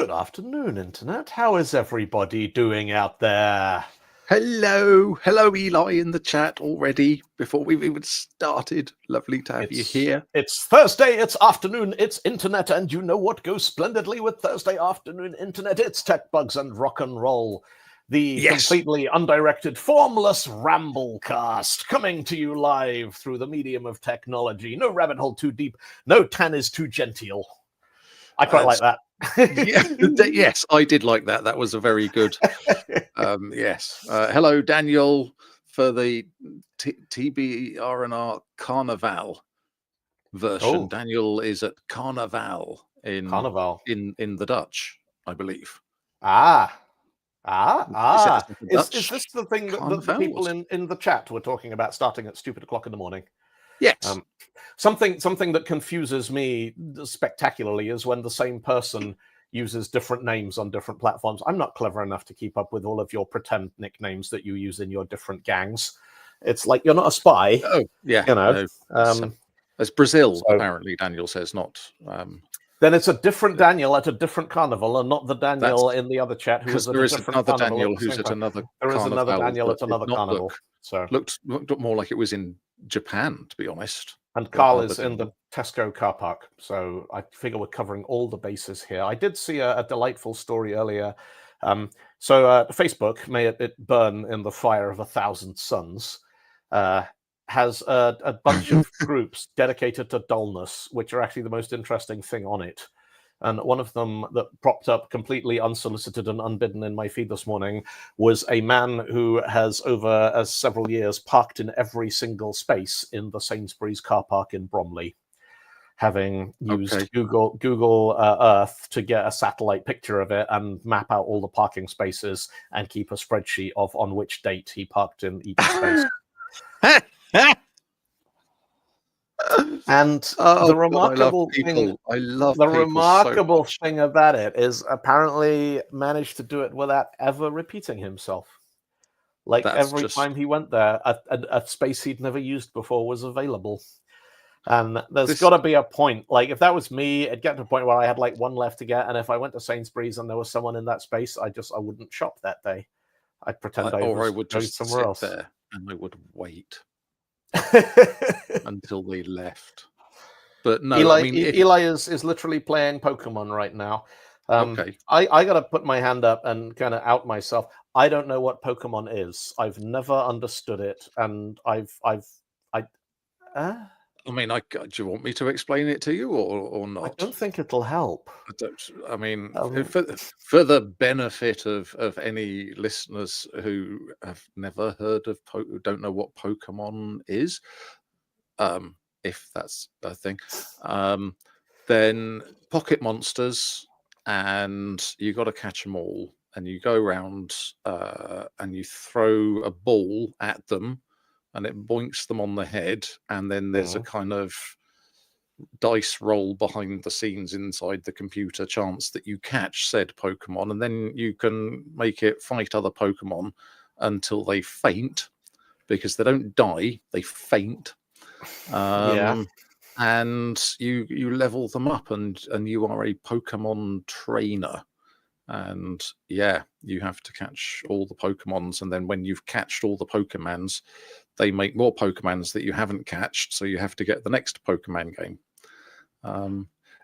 Good afternoon, Internet. How is everybody doing out there? Hello, Eli in the chat already before we've even started. Lovely to have you here. It's Thursday, it's afternoon, it's Internet, and you know what goes splendidly with Thursday afternoon Internet? It's Tech Bugs and Rock and Roll, the completely undirected, formless ramblecast coming to you live through the medium of technology. No rabbit hole too deep, no tan is too genteel. I quite like that. Yes, I did like that. That was a very good. Yes. Hello, Daniel, for the TBRR Carnival version. Daniel is at Carnival in the Dutch, I believe. Is this the thing that the people in the chat were talking about starting at stupid o'clock in the morning? Yes. Something that confuses me spectacularly is when the same person uses different names on different platforms. I'm not clever enough to keep up with all of your pretend nicknames that you use in your different gangs. It's like you're not a spy. Oh, yeah. You know. As Brazil, apparently, Daniel says, not... Then it's a different Daniel at a different carnival, and not the Daniel in the other chat who is at a different carnival. Daniel who's at another There is another Daniel at another carnival. Looked more like it was in Japan, to be honest. And Carl is in the Tesco car park, so I figure we're covering all the bases here. I did see a delightful story earlier. Facebook, may it burn in the fire of 1,000 suns, has a bunch of groups dedicated to dullness, which are actually the most interesting thing on it. And one of them that propped up completely unsolicited and unbidden in my feed this morning was a man who has, over several years, parked in every single space in the Sainsbury's car park in Bromley, having used Google Earth to get a satellite picture of it and map out all the parking spaces and keep a spreadsheet of on which date he parked in each space. And the remarkable thing about it is apparently managed to do it without ever repeating himself. Like every time he went there, a space he'd never used before was available. And there's got to be a point. Like if that was me, it'd get to a point where I had like one left to get, and if I went to Sainsbury's and there was someone in that space, I wouldn't shop that day. I'd pretend I would just somewhere else there, and I would wait until they left. But no, Eli is literally playing Pokemon right now. I got to put my hand up and kind of out myself. I don't know what Pokemon is. I've never understood it, and do you want me to explain it to you or not? I don't think it'll help. For the benefit of any listeners who have never heard of don't know what Pokemon is, if that's a thing, then pocket monsters, and you got to catch them all, and you go around and you throw a ball at them, and it boinks them on the head, and then there's a kind of dice roll behind the scenes inside the computer chance that you catch said Pokemon, and then you can make it fight other Pokemon until they faint, because they don't die, they faint. And you level them up, and you are a Pokemon trainer. And you have to catch all the Pokemons, and then when you've catched all the Pokemons, they make more Pokemons that you haven't catched, so you have to get the next Pokemon game.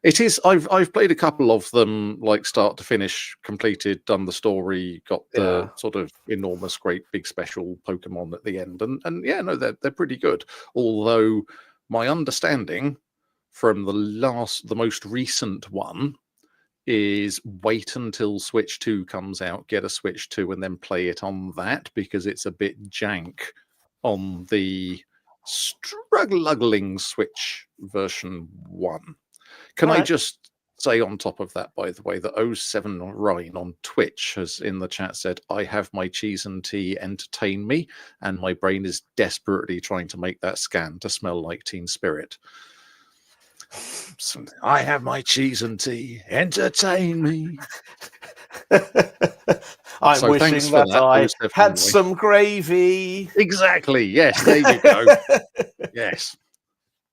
It is. I've played a couple of them, like start to finish, completed, done the story, got the sort of enormous, great, big special Pokemon at the end, and they're pretty good. Although my understanding from the most recent one is wait until Switch 2 comes out, get a Switch 2, and then play it on that, because it's a bit jank on the struggling Switch version 1. Can I just say on top of that, by the way, that 07 Ryan on Twitch has in the chat said, I have my cheese and tea, entertain me, and my brain is desperately trying to make that scan to smell like Teen Spirit. I have my cheese and tea, entertain me. I'm wishing that I had some gravy. Exactly. Yes, there you go. Yes.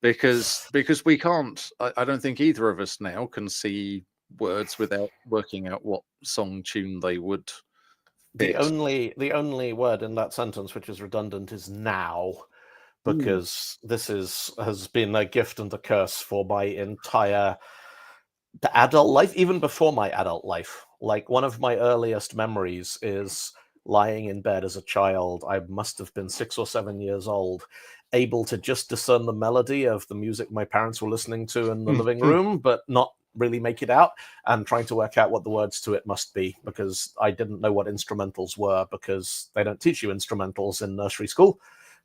Because we can't, I don't think either of us now can see words without working out what song tune they would The hit. only word in that sentence which is redundant is now, because this has been a gift and a curse for my entire adult life, even before my adult life. Like, one of my earliest memories is lying in bed as a child. I must have been 6 or 7 years old, able to just discern the melody of the music my parents were listening to in the living room, but not really make it out, and trying to work out what the words to it must be, because I didn't know what instrumentals were, because they don't teach you instrumentals in nursery school,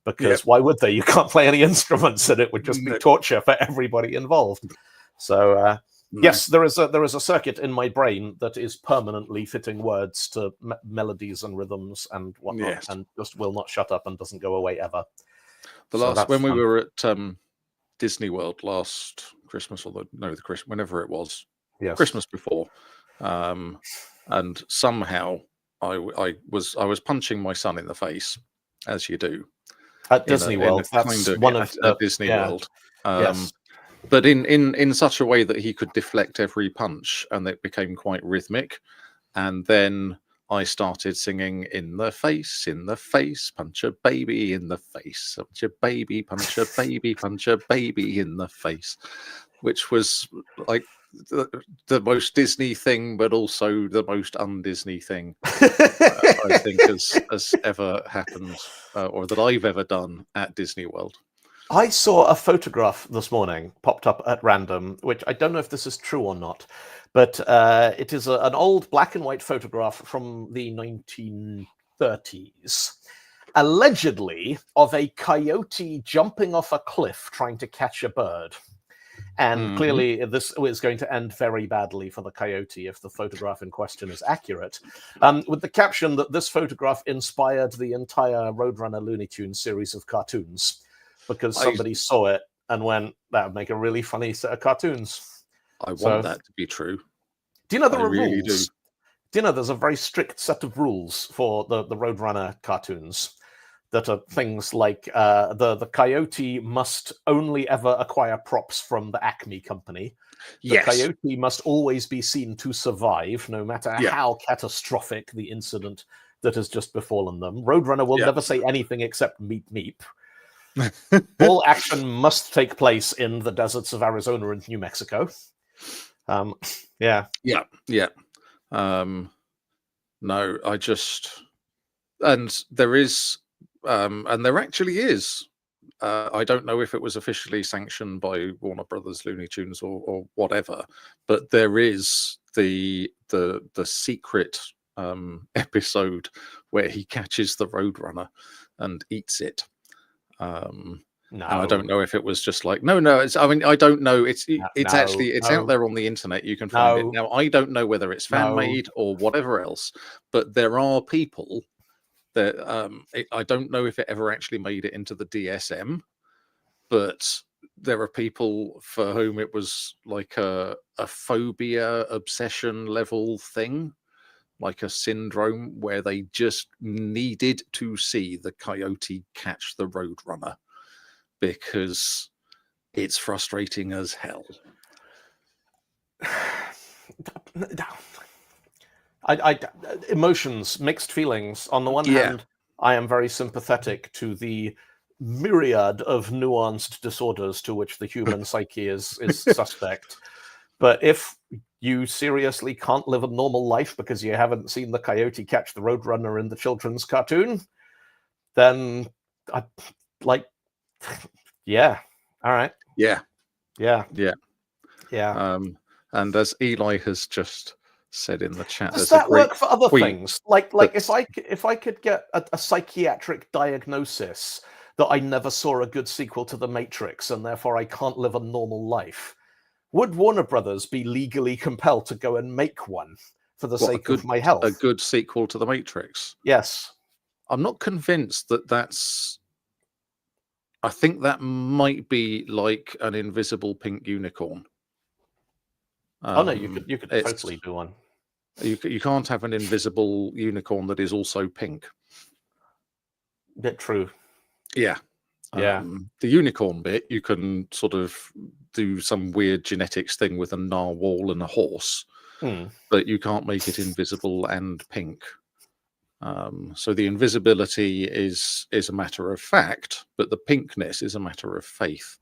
because why would they? You can't play any instruments, and it would just be torture for everybody involved. So yes, there is a circuit in my brain that is permanently fitting words to melodies and rhythms and whatnot, and just will not shut up and doesn't go away ever. When we were at Disney World last Christmas, whenever it was, Christmas before, and somehow I was punching my son in the face, as you do at Disney World. That's one of at Disney World. Yes. But in such a way that he could deflect every punch, and it became quite rhythmic. And then I started singing in the face, punch a baby in the face, punch a baby, punch a baby in the face, which was like the most Disney thing, but also the most un-Disney thing I think has ever happened, or that I've ever done at Disney World. I saw a photograph this morning popped up at random, which I don't know if this is true or not, but it is an old black and white photograph from the 1930s, allegedly of a coyote jumping off a cliff trying to catch a bird. And clearly this is going to end very badly for the coyote if the photograph in question is accurate, with the caption that this photograph inspired the entire Roadrunner Looney Tunes series of cartoons, because somebody saw it and went, that would make a really funny set of cartoons. I want that to be true. Do you know there are rules? Do you know there's a very strict set of rules for the Roadrunner cartoons that are things like the coyote must only ever acquire props from the Acme company. The coyote must always be seen to survive, no matter how catastrophic the incident that has just befallen them. Roadrunner will never say anything except meep meep. All action must take place in the deserts of Arizona and New Mexico. No, I just, and there is, and there actually is. I don't know if it was officially sanctioned by Warner Brothers Looney Tunes or whatever, but there is the secret episode where he catches the Roadrunner and eats it. No. And I don't know if it was just like I mean, I don't know. It's out there on the internet. You can find it now. I don't know whether it's fan made or whatever else, but there are people that I don't know if it ever actually made it into the DSM, but there are people for whom it was like a phobia, obsession level thing, like a syndrome where they just needed to see the coyote catch the Roadrunner because it's frustrating as hell. Emotions, mixed feelings. On the one hand, I am very sympathetic to the myriad of nuanced disorders to which the human psyche is suspect. But if you seriously can't live a normal life because you haven't seen the coyote catch the Roadrunner in the children's cartoon, then all right. And as Eli has just said in the chat, does that work for other things? Like if I could get a psychiatric diagnosis that I never saw a good sequel to The Matrix and therefore I can't live a normal life, would Warner Brothers be legally compelled to go and make one for the sake of my health? A good sequel to The Matrix? Yes. I'm not convinced that's... I think that might be like an invisible pink unicorn. No, you could totally do one. You can't have an invisible unicorn that is also pink. Bit true. Yeah. The unicorn bit, you can sort of do some weird genetics thing with a narwhal and a horse. but you can't make it invisible and pink. So the invisibility is a matter of fact, but the pinkness is a matter of faith.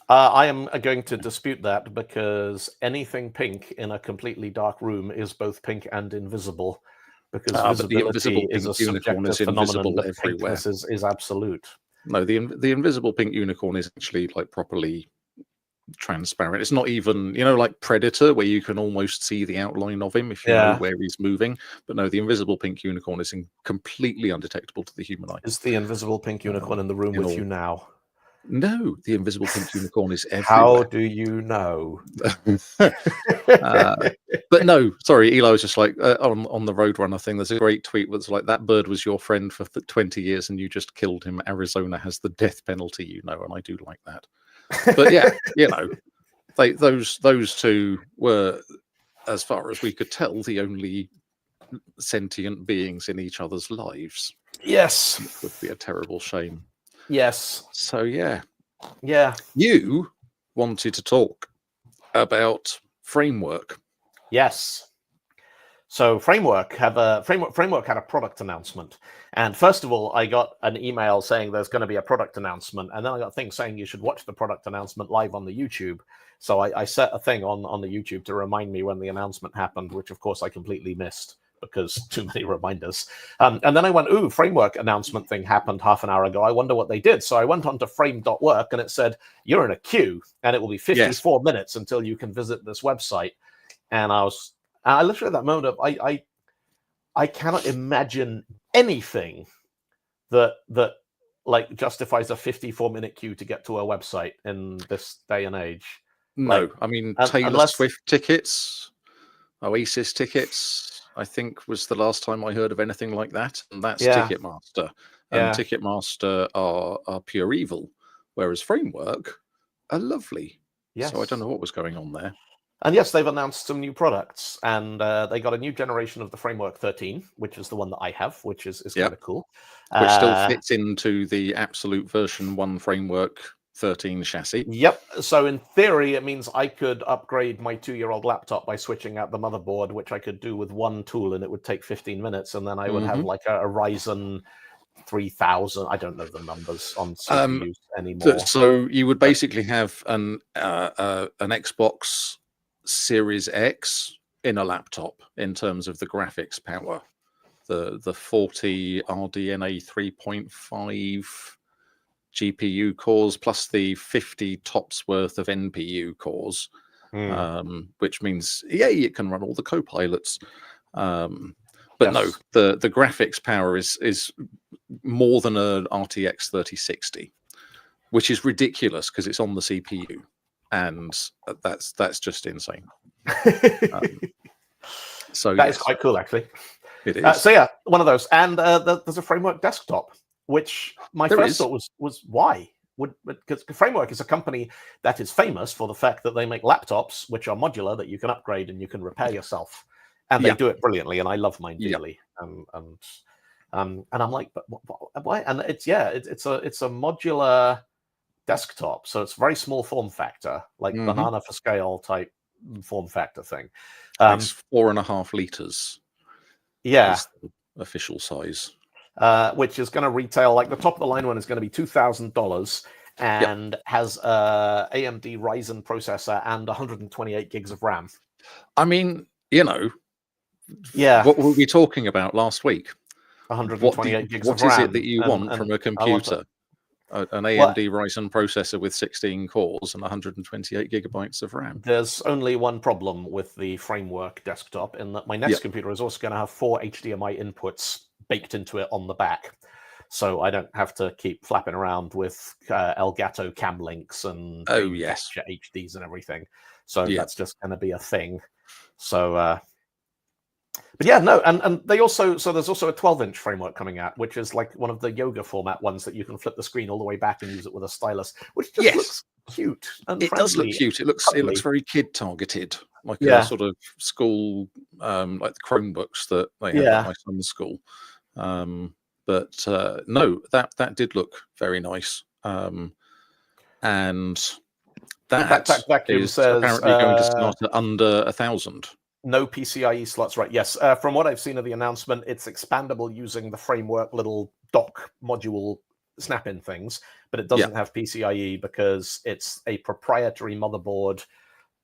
I am going to dispute that, because anything pink in a completely dark room is both pink and invisible, because But the invisible visibility is a pink unicorn subjective is phenomenon, invisible but everywhere. pinkness is absolute. No, the invisible pink unicorn is actually like properly transparent. It's not even, like Predator, where you can almost see the outline of him if you know where he's moving. But no, the invisible pink unicorn is completely undetectable to the human eye. Is the invisible pink unicorn in the room with you now? No, the invisible pink unicorn is How everywhere. do you know? But no, sorry, Eli was just like on the Roadrunner thing. There's a great tweet that's like, that bird was your friend for 20 years and you just killed him. Arizona has the death penalty, and I do like that. But yeah, those two were, as far as we could tell, the only sentient beings in each other's lives. Yes, it would be a terrible shame. Yes. So yeah, you wanted to talk about Framework. Yes. So Framework had a product announcement, and first of all, I got an email saying there's going to be a product announcement, and then I got a thing saying you should watch the product announcement live on the YouTube. So I set a thing on the YouTube to remind me when the announcement happened, which of course I completely missed because too many reminders. And then I went, ooh, Framework announcement thing happened half an hour ago. I wonder what they did. So I went on to frame.work, and it said, you're in a queue, and it will be 54 minutes until you can visit this website. And I literally at that moment of I cannot imagine anything that like justifies a 54-minute queue to get to a website in this day and age. No, like, I mean Taylor Swift tickets, Oasis tickets, I think was the last time I heard of anything like that, and that's Ticketmaster. And Ticketmaster are pure evil, whereas Framework are lovely. Yes. So I don't know what was going on there. And yes, they've announced some new products, and they got a new generation of the Framework 13, which is the one that I have, which is kind of cool. Which still fits into the absolute version 1 Framework 13 chassis. Yep. So in theory, it means I could upgrade my 2-year-old laptop by switching out the motherboard, which I could do with one tool, and it would take 15 minutes, and then I would have like a Ryzen 3000. I don't know the numbers on CPUs anymore. So you would basically have an Xbox Series X in a laptop in terms of the graphics power. The 40 RDNA 3.5 GPU cores plus the 50 tops worth of NPU cores, which means it can run all the Copilots. But no, the graphics power is more than an RTX 3060, which is ridiculous because it's on the CPU, and that's just insane. So that is quite cool, actually. It is. So yeah, one of those, and there's a Framework desktop, which my first thought was why because Framework is a company that is famous for the fact that they make laptops which are modular that you can upgrade and you can repair yourself, and they do it brilliantly, and I love mine dearly. And I'm like, but why? And it's a modular desktop, so it's very small form factor, like banana for scale type form factor thing. It's 4.5 liters. Is the official size. Which is going to retail, like the top of the line one is going to be $2,000, and has a AMD Ryzen processor and 128 gigs of RAM. I mean, what were we talking about last week? 128 gigs of RAM. What is it that you want from a computer? An AMD Ryzen processor with 16 cores and 128 gigabytes of RAM. There's only one problem with the Framework desktop, in that my next computer is also going to have 4 HDMI inputs baked into it on the back. So I don't have to keep flapping around with Elgato cam links and HDs and everything. So that's just going to be a thing. So but yeah, no, and they also, so there's also a 12-inch Framework coming out, which is like one of the yoga format ones that you can flip the screen all the way back and use it with a stylus, which just looks cute. And it does look cute. It looks very kid targeted, like a sort of school, like the Chromebooks that they have at my son's school. But no, that did look very nice. And that vacuum is says, apparently going to start at under 1,000. No PCIe slots, right? Yes. From what I've seen of the announcement, it's expandable using the framework little dock module snap-in things, but it doesn't have PCIe because it's a proprietary motherboard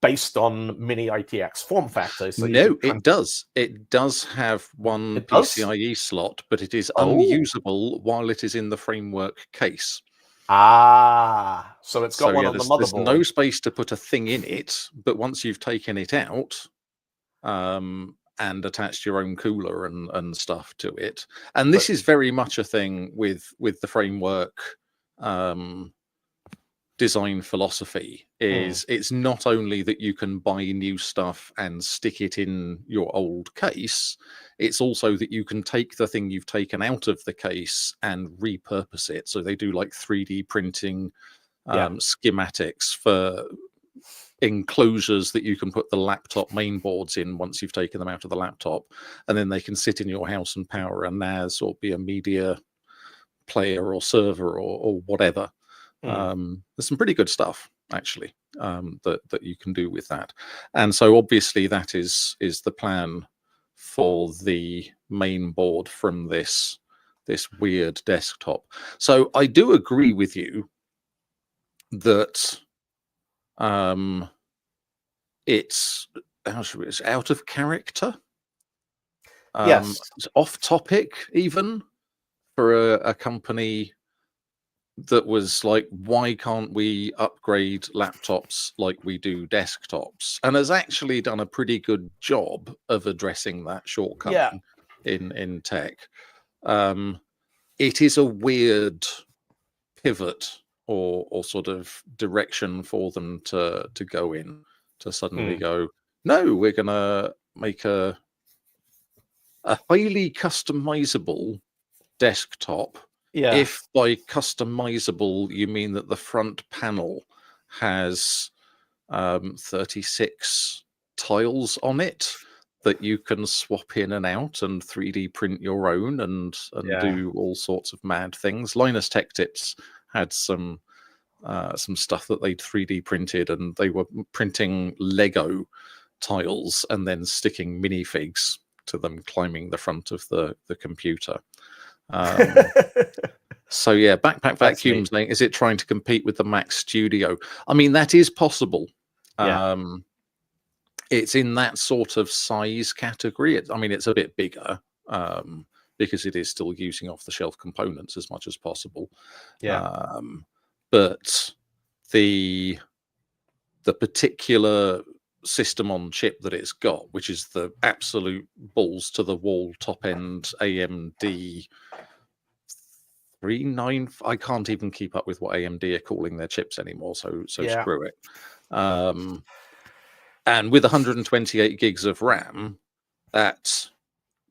based on mini ITX form factor. So no, it does. It does have one It does? PCIe slot, but it is Oh. unusable while it is in the framework case. Ah, so it's got So one yeah, on the there's no motherboard. space to put a thing in it, but once you've taken it out, and attached your own cooler and stuff to it, and this is very much a thing with the framework design philosophy, is it's not only that you can buy new stuff and stick it in your old case, it's also that you can take the thing you've taken out of the case and repurpose it. So they do like 3D printing schematics for enclosures that you can put the laptop main boards in once you've taken them out of the laptop, and then they can sit in your house and power a NAS or be a media player or server or whatever. There's some pretty good stuff actually that you can do with that, and so obviously that is the plan for the main board from this weird desktop. So I do agree with you that it's out of character, Yes. it's off topic even for a company that was like, why can't we upgrade laptops like we do desktops, and has actually done a pretty good job of addressing that shortcoming in tech. It is a weird pivot or sort of direction for them to go in, to suddenly go, no, we're gonna make a highly customizable desktop. If by customizable you mean that the front panel has 36 tiles on it that you can swap in and out and 3D print your own and do all sorts of mad things. Linus Tech Tips had some stuff that they'd 3D printed, and they were printing Lego tiles and then sticking minifigs to them climbing the front of the computer. So yeah, Backpack Vacuum saying, is it trying to compete with the Mac Studio? I mean, that is possible. It's in that sort of size category. I mean, it's a bit bigger because it is still using off-the-shelf components as much as possible. But the particular system on chip that it's got, which is the absolute balls to the wall top end AMD 39, I can't even keep up with what AMD are calling their chips anymore, so screw it. And with 128 gigs of RAM, that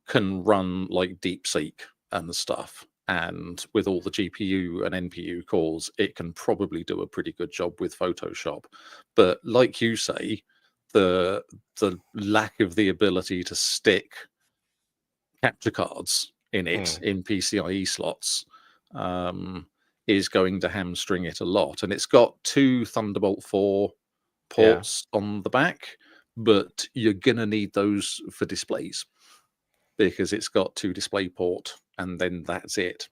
can run like DeepSeek and stuff. And with all the GPU and NPU cores, it can probably do a pretty good job with Photoshop. But like you say, the lack of the ability to stick capture cards in it in PCIe slots is going to hamstring it a lot. And it's got 2 Thunderbolt 4 ports on the back, but you're gonna need those for displays because it's got 2 DisplayPort and then that's it.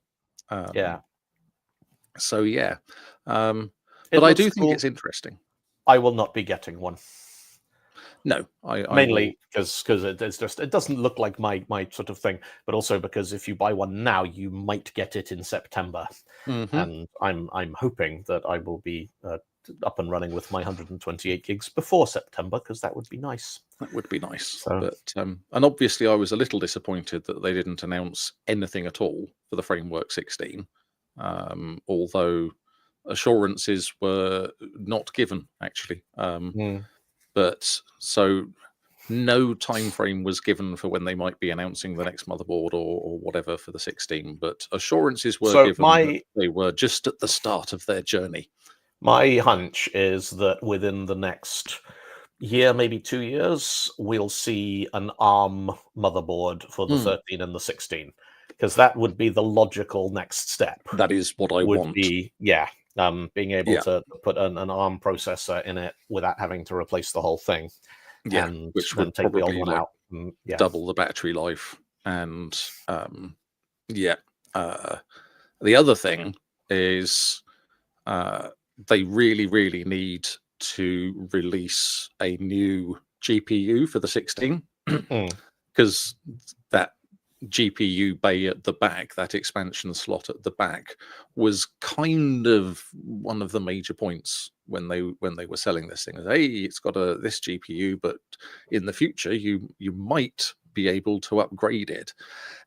So yeah, but I do think it's interesting. I will not be getting one. No, mainly because it's just, it doesn't look like my sort of thing, but also because if you buy one now, you might get it in September, and I'm hoping that I will be up and running with my 128 gigs before September, because that would be nice. That would be nice. So, but and obviously I was a little disappointed that they didn't announce anything at all for the Framework 16, although assurances were not given actually. But so no time frame was given for when they might be announcing the next motherboard or whatever for the 16, but assurances were given that they were just at the start of their journey. My hunch is that within the next year, maybe 2 years, we'll see an ARM motherboard for the 13 and the 16, because that would be the logical next step. That is what I want. Be, being able to put an ARM processor in it without having to replace the whole thing. Yeah, and which then would take the old probably one like out. And, yeah, double the battery life. And yeah, the other thing is they really need to release a new GPU for the 16 Mm. because that GPU bay at the back, that expansion slot at the back, was kind of one of the major points when they were selling this thing. Hey, it's got this GPU, but in the future you might be able to upgrade it.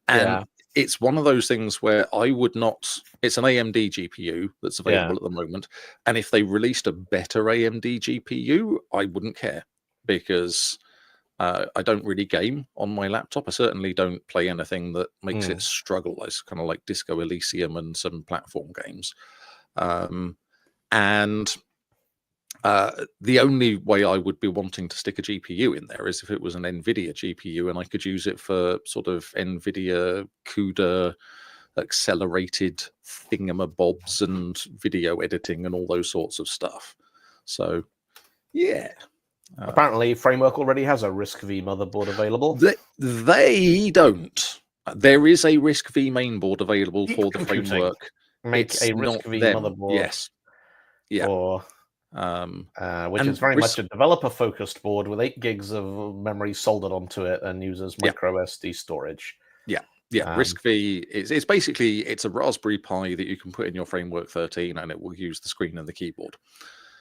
And Yeah, it's one of those things where I would not. It's an AMD GPU that's available yeah, at the moment, and if they released a better AMD GPU, I wouldn't care because I don't really game on my laptop. I certainly don't play anything that makes it struggle. It's kind of like Disco Elysium and some platform games. And the only way I would be wanting to stick a GPU in there is if it was an NVIDIA GPU and I could use it for sort of NVIDIA CUDA accelerated thingamabobs and video editing and all those sorts of stuff. So, yeah. Apparently, Framework already has a RISC-V motherboard available. They don't. There is a RISC-V mainboard available Deep for the Computing framework. make It's a not RISC-V them. motherboard Yes. Yeah. for which is And very much a developer-focused board with 8 gigs of memory soldered onto it and uses micro SD storage. Yeah. RISC-V it's basically it's a Raspberry Pi that you can put in your Framework 13 and it will use the screen and the keyboard.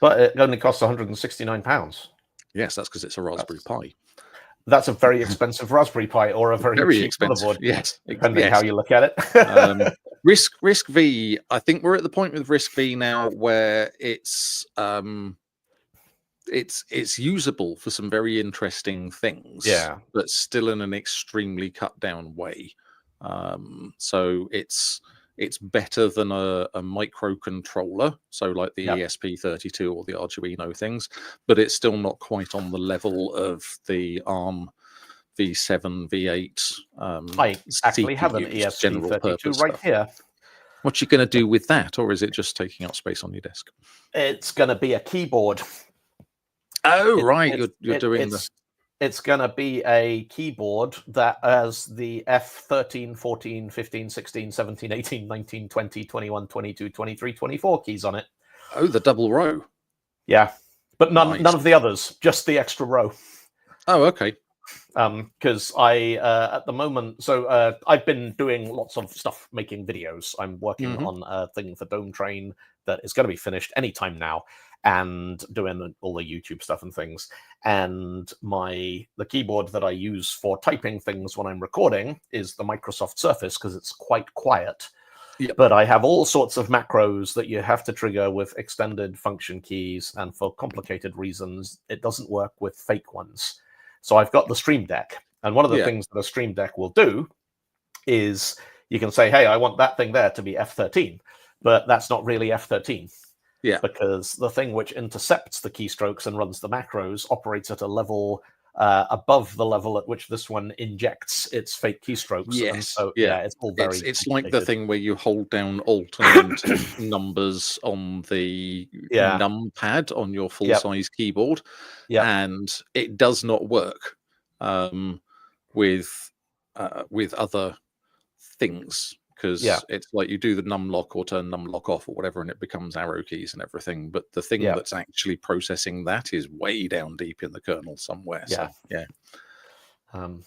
But it only costs £169. Yes, that's because it's a Raspberry Pi. That's a very expensive Raspberry Pi or a very cheap expensive motherboard. Yes, depending how you look at it. RISC-V, I think we're at the point with RISC-V now where it's usable for some very interesting things, Yeah. but still in an extremely cut down way. So it's better than a microcontroller, so like the ESP32 or the Arduino things, but it's still not quite on the level of the ARM V7, V8. I actually have an CPUs, general ESP32 purpose right stuff. here. What you going to do with that, or is it just taking up space on your desk? It's going to be a keyboard. Oh, right. You're doing It's going to be a keyboard that has the F13, 14, 15, 16, 17, 18, 19, 20, 21, 22, 23, 24 keys on it. Oh, the double row. Yeah. But none of the others, just the extra row. Oh, okay. Because I, at the moment, so I've been doing lots of stuff making videos. I'm working on a thing for Dome Train that is going to be finished anytime now, and doing all the YouTube stuff and things. And the keyboard that I use for typing things when I'm recording is the Microsoft Surface because it's quite quiet. Yep. But I have all sorts of macros that you have to trigger with extended function keys, and for complicated reasons, it doesn't work with fake ones. So I've got the Stream Deck, and one of the things that a Stream Deck will do is you can say, hey, I want that thing there to be F13, but that's not really F13. Yeah. Because the thing which intercepts the keystrokes and runs the macros operates at a level above the level at which this one injects its fake keystrokes. Yes. And so, it's all very It's like the thing where you hold down Alt and numbers on the numpad on your full-size keyboard. And it does not work with other things. Because it's like you do the numlock or turn numlock off or whatever, and it becomes arrow keys and everything. But the thing that's actually processing that is way down deep in the kernel somewhere. So, and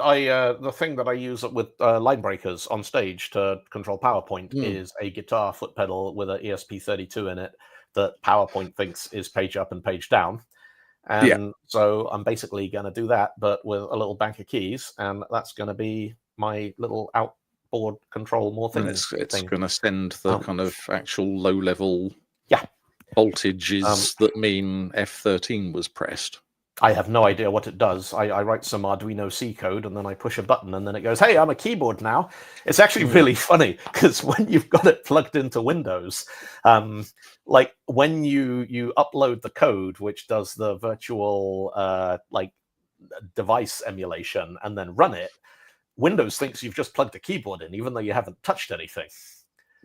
I the thing that I use with line breakers on stage to control PowerPoint is a guitar foot pedal with an ESP32 in it that PowerPoint thinks is page up and page down. And so I'm basically going to do that, but with a little bank of keys, and that's going to be my little outboard control more things. It's going to send the kind of actual low-level voltages that mean F13 was pressed. I have no idea what it does. I write some Arduino C code, and then I push a button, and then it goes, hey, I'm a keyboard now. It's actually really funny, because when you've got it plugged into Windows, like when you upload the code, which does the virtual device emulation, and then run it, Windows thinks you've just plugged a keyboard in, even though you haven't touched anything.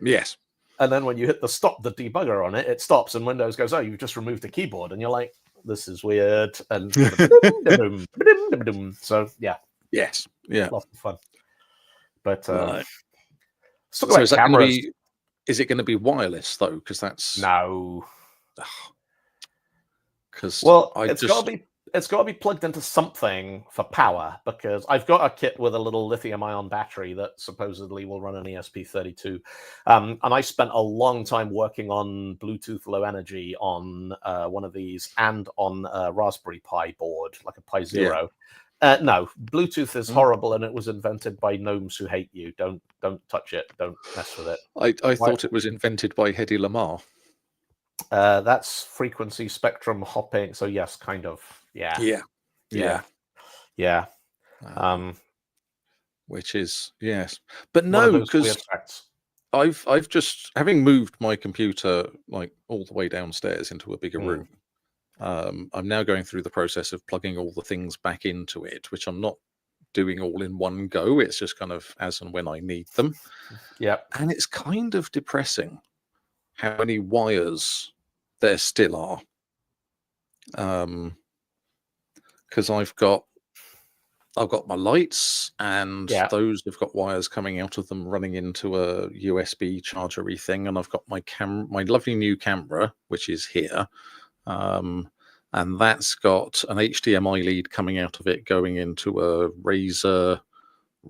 Yes. And then when you hit the debugger on it, it stops, and Windows goes, oh, you've just removed the keyboard. And you're like, this is weird, and so yeah, Yes, yeah. lots of fun. But Right. let's talk So about is that going to cameras. be? Is it going to be wireless though? Because that's No. Because Well, I it's just got to be plugged into something for power, because I've got a kit with a little lithium-ion battery that supposedly will run an ESP32, and I spent a long time working on Bluetooth Low Energy on one of these and on a Raspberry Pi board, like a Pi Zero. No, Bluetooth is horrible, and it was invented by gnomes who hate you. Don't touch it. Don't mess with it. I thought it was invented by Hedy Lamarr. That's frequency spectrum hopping. So yes, kind of. Yeah. Which is yes, but One of no, those weird because facts. I've just having moved my computer like all the way downstairs into a bigger room. I'm now going through the process of plugging all the things back into it, which I'm not doing all in one go. It's just kind of as and when I need them. Yeah. And it's kind of depressing how many wires there still are. Because I've got my lights, and those have got wires coming out of them running into a USB chargery thing, and I've got my lovely new camera, which is here, and that's got an HDMI lead coming out of it going into a Razer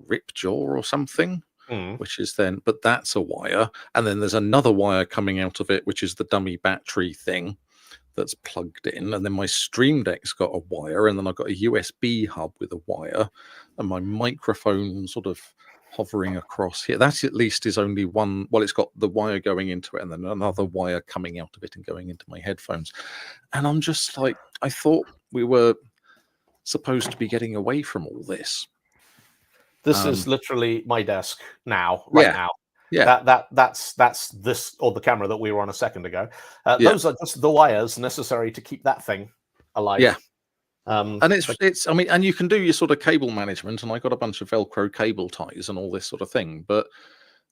Ripjaw or something, which is then, but that's a wire, and then there's another wire coming out of it, which is the dummy battery thing that's plugged in, and then my Stream Deck's got a wire, and then I've got a USB hub with a wire, and my microphone sort of hovering across here. That at least is only one. Well, it's got the wire going into it, and then another wire coming out of it and going into my headphones. And I'm just like, I thought we were supposed to be getting away from all this. This is literally my desk now, now. Yeah. That's this, or the camera that we were on a second ago. Those are just the wires necessary to keep that thing alive. Yeah. And it's I mean, and you can do your sort of cable management, and I got a bunch of Velcro cable ties and all this sort of thing, but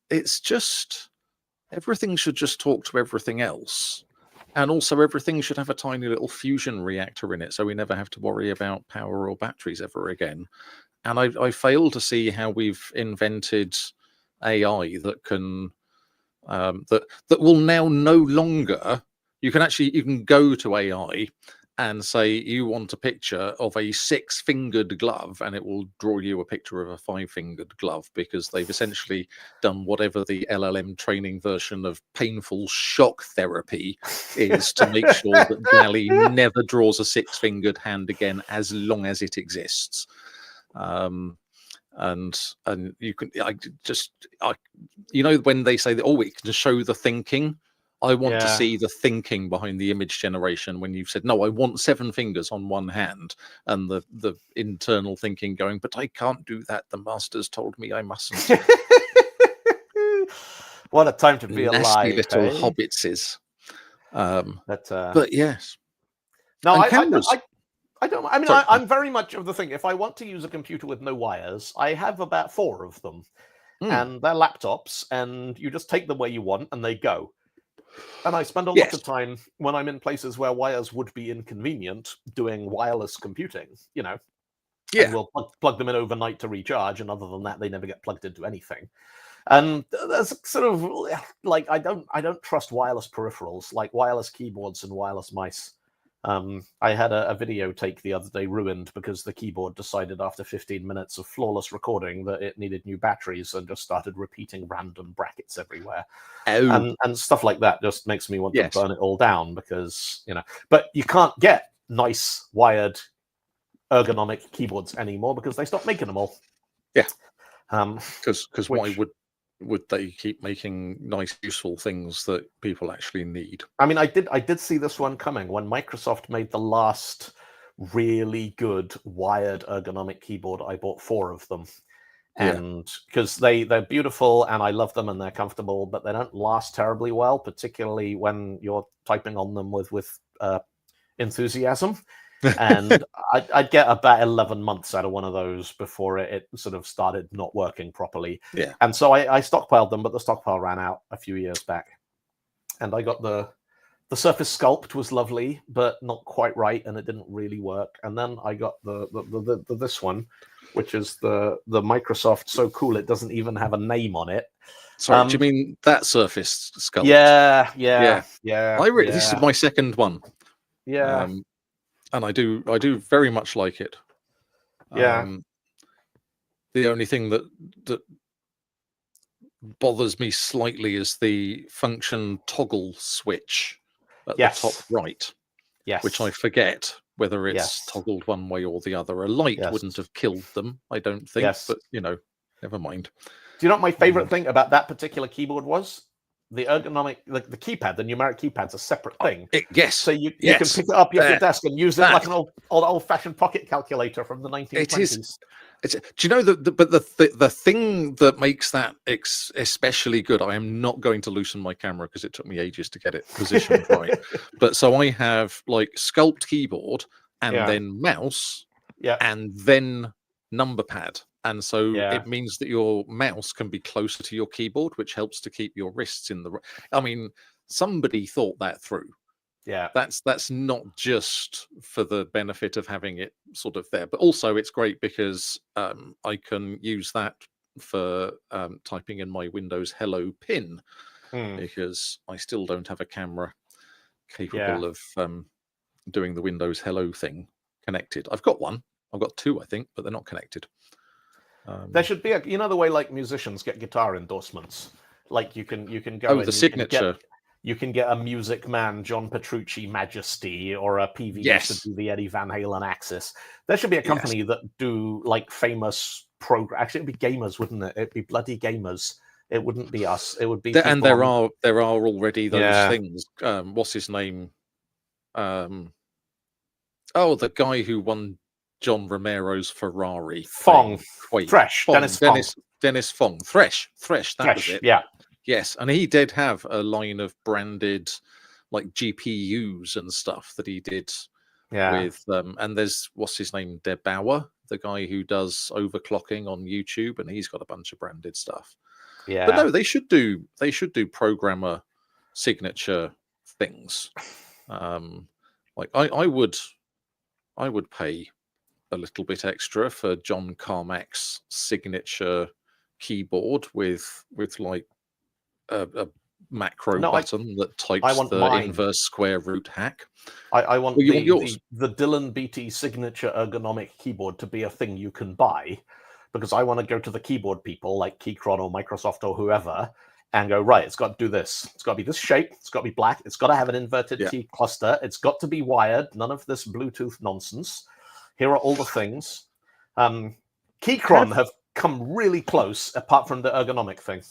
it's just everything should just talk to everything else. And also everything should have a tiny little fusion reactor in it, so we never have to worry about power or batteries ever again. And I fail to see how we've invented AI that can that will now no longer. You can go to AI and say you want a picture of a 6-fingered glove, and it will draw you a picture of a 5-fingered glove, because they've essentially done whatever the LLM training version of painful shock therapy is to make sure that DALL-E never draws a 6-fingered hand again as long as it exists. And you can, you know, when they say that, oh, it can show the thinking. I want to see the thinking behind the image generation. When you've said, no, I want 7 fingers on one hand, and the internal thinking going, but I can't do that. The master's told me I mustn't. What a time to be Nasty alive, little eh? hobbitses. But yes. No, and I don't. I mean, Sorry. I'm very much of the thing. If I want to use a computer with no wires, I have about 4 of them, and they're laptops, and you just take them where you want, and they go. And I spend a lot of time when I'm in places where wires would be inconvenient doing wireless computing, you know. And we'll plug them in overnight to recharge, and other than that, they never get plugged into anything. And there's sort of like I don't trust wireless peripherals like wireless keyboards and wireless mice. I had a videotape the other day ruined because the keyboard decided after 15 minutes of flawless recording that it needed new batteries and just started repeating random brackets everywhere. And stuff like that just makes me want to burn it all down, because, you know, but you can't get nice wired ergonomic keyboards anymore because they stopped making them all. Because why would they keep making nice, useful things that people actually need? I mean, I did see this one coming when Microsoft made the last really good wired ergonomic keyboard. I bought 4 of them, and because they're beautiful and I love them and they're comfortable, but they don't last terribly well, particularly when you're typing on them with enthusiasm. And I'd get about 11 months out of one of those before it sort of started not working properly. And so I stockpiled them, but the stockpile ran out a few years back. And I got the The Surface Sculpt was lovely, but not quite right, and it didn't really work. And then I got the this one, which is the Microsoft So Cool it doesn't even have a name on it. Sorry, do you mean that Surface Sculpt? Yeah. This is my second one. Yeah. And I do very much like it. Yeah. The only thing that bothers me slightly is the function toggle switch at the top right. Yes. Which I forget whether it's toggled one way or the other. A light wouldn't have killed them, I don't think, but never mind. Do you know what my favorite thing about that particular keyboard was? The ergonomic, the keypad, the numeric keypad's a separate thing. Yes. So you can pick it up off your desk and use it like an old-fashioned pocket calculator from the 1920s. It is. Do you know but the thing that makes that especially good? I am not going to loosen my camera because it took me ages to get it positioned right. But so I have like Sculpt keyboard and then mouse, and then number pad, and so it means that your mouse can be closer to your keyboard, which helps to keep your wrists in the. I mean, somebody thought that through. Yeah, that's not just for the benefit of having it sort of there, but also it's great because I can use that for typing in my Windows Hello pin because I still don't have a camera capable of doing the Windows Hello thing connected. I've got one. I've got two, I think, but they're not connected. There should be the way like musicians get guitar endorsements. Like you can go. Oh, the signature. You can get a Music Man, John Petrucci Majesty, or a PV used to do the Eddie Van Halen Axis. There should be a company that do like famous program. Actually, it'd be gamers, wouldn't it? It'd be bloody gamers. It wouldn't be us. It would be. And there are already those things. What's his name? The guy who won John Romero's Ferrari. Dennis Fong. Thresh. That was it. Yeah. Yes, and he did have a line of branded like GPUs and stuff that he did with and there's what's his name, De Bauer, the guy who does overclocking on YouTube, and he's got a bunch of branded stuff. Yeah. But no, they should do programmer signature things. Like I would pay a little bit extra for John Carmack's signature keyboard with like a macro button that types the inverse square root hack. I want the Dylan Beatty signature ergonomic keyboard to be a thing you can buy, because I want to go to the keyboard people like Keychron or Microsoft or whoever and go, right, it's got to do this. It's got to be this shape. It's got to be black. It's got to have an inverted T cluster. It's got to be wired. None of this Bluetooth nonsense. Here are all the things. Keychron have come really close, apart from the ergonomic thing.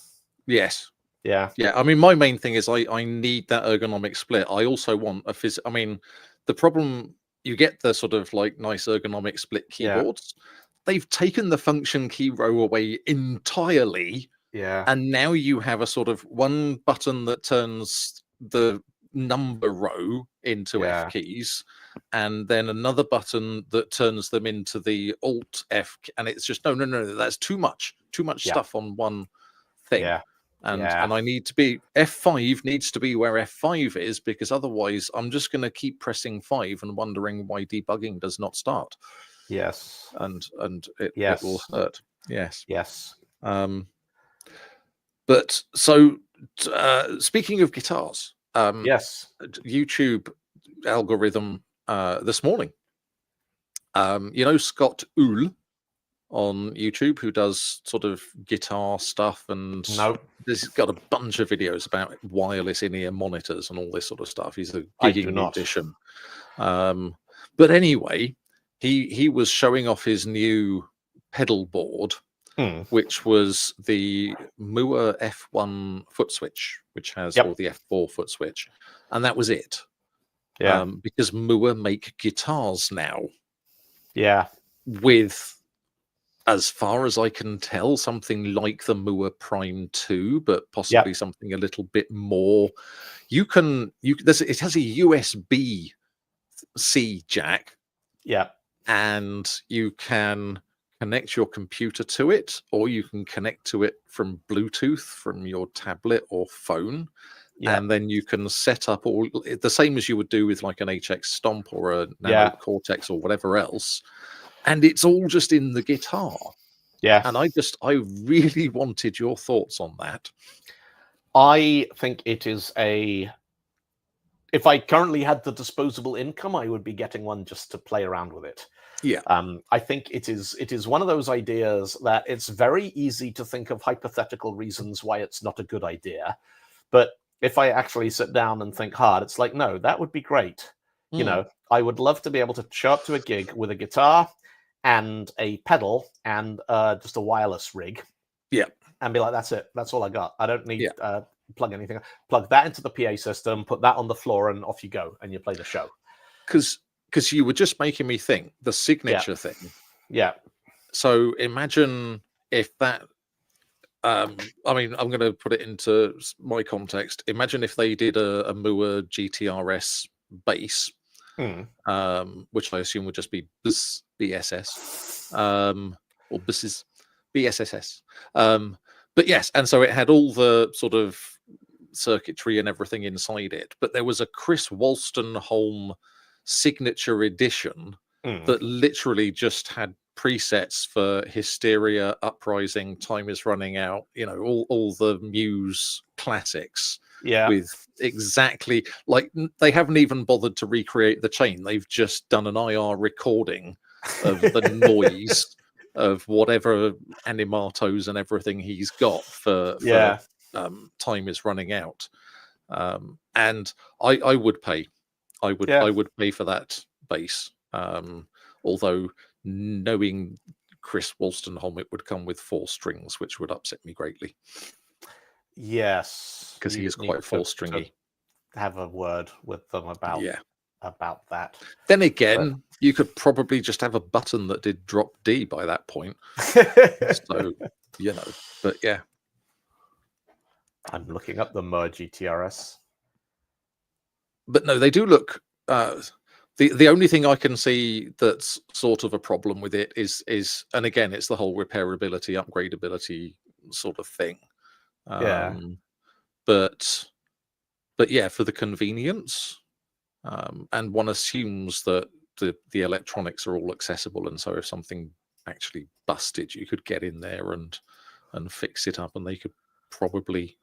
Yes. Yeah. I mean, my main thing is I need that ergonomic split. I also want a I mean, the problem, you get the sort of like nice ergonomic split keyboards. They've taken the function key row away entirely. Yeah. And now you have a sort of one button that turns the number row into F keys, and then another button that turns them into the Alt F, and it's just no, that's too much stuff on one thing. And I need to be F5 needs to be where F5 is, because otherwise I'm just going to keep pressing 5 and wondering why debugging does not start. Yes. And it will hurt. Yes. But so speaking of guitars, YouTube algorithm this morning. Scott Uhl on YouTube, who does sort of guitar stuff, and he's got a bunch of videos about wireless in-ear monitors and all this sort of stuff. He's a gigging musician. But anyway, he was showing off his new pedal board, which was the Mooer F1 foot switch, which has or the F4 foot switch, and that was it. Because Mooer make guitars now. With, as far as I can tell, something like the Mooer Prime 2, but possibly something a little bit more. It has a USB-C jack. And you can connect your computer to it, or you can connect to it from Bluetooth from your tablet or phone. Yeah. and then you can set up all the same as you would do with like an HX Stomp or a Nano Yeah. Cortex or whatever else, and it's all just in the guitar. Yeah. And I really wanted your thoughts on that. I think it is if I currently had the disposable income, I would be getting one just to play around with it. Yeah. I think it is one of those ideas that it's very easy to think of hypothetical reasons why it's not a good idea. But if I actually sit down and think hard, it's like, no, that would be great. You know, I would love to be able to show up to a gig with a guitar and a pedal and just a wireless rig. Yeah. And be like, that's it. That's all I got. I don't need plug anything. Plug that into the PA system, put that on the floor, and off you go, and you play the show. Because you were just making me think the signature thing. Yeah. So imagine if that. I mean, I'm going to put it into my context. Imagine if they did a Mua GTRS bass, which I assume would just be BSS, or BSSS. But yes, and so it had all the sort of circuitry and everything inside it. But there was a Chris Wolstenholme signature edition that literally just had presets for Hysteria, Uprising, Time Is Running Out, you know, all the Muse classics. Yeah. With exactly, like, they haven't even bothered to recreate the chain. They've just done an IR recording of the noise of whatever animatos and everything he's got for Time Is Running Out. And I would pay. I would pay for that bass. Although knowing Chris Wolstenholme, it would come with 4 strings, which would upset me greatly. Yes, because he is quite 4-stringy. Have a word with them about that. Then again, you could probably just have a button that did drop D by that point. So, you know, but yeah. I'm looking up the Mua GTRS. But no, they do look. The only thing I can see that's sort of a problem with it is, and again, it's the whole repairability, upgradability sort of thing. But yeah, for the convenience, and one assumes that the electronics are all accessible, and so if something actually busted, you could get in there and fix it up, and they could probably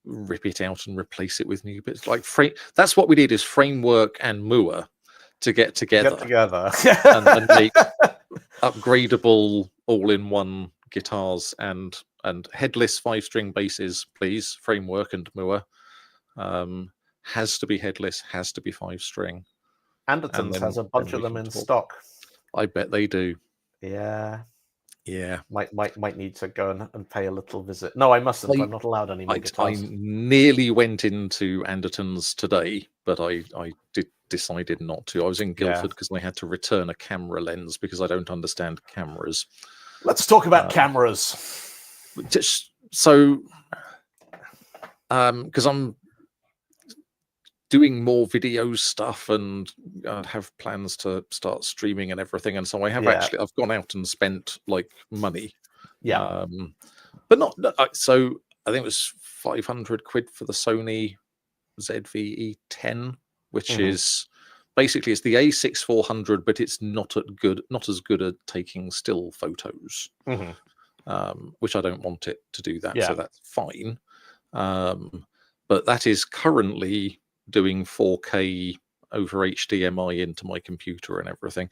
rip it out and replace it with new bits. Like that's what we need, is Framework and Mua to get together, and make upgradable all-in-one guitars and headless 5-string basses, please. Framework and Mua. Has to be headless, has to be 5-string. Anderton's has a bunch of them in stock. I bet they do. Yeah. Yeah. Might need to go and pay a little visit. No, I mustn't. I'm not allowed any more guitars. I nearly went into Anderton's today, but I decided not to. I was in Guildford because I had to return a camera lens because I don't understand cameras. Let's talk about cameras. Just so, because I'm doing more video stuff and have plans to start streaming and everything, and so I have I've gone out and spent like money, but not so I think it was 500 quid for the Sony ZV-E10, which is basically, it's the A6400, but it's not as good at taking still photos, which I don't want it to do that, so that's fine. But that is currently doing 4K over HDMI into my computer and everything.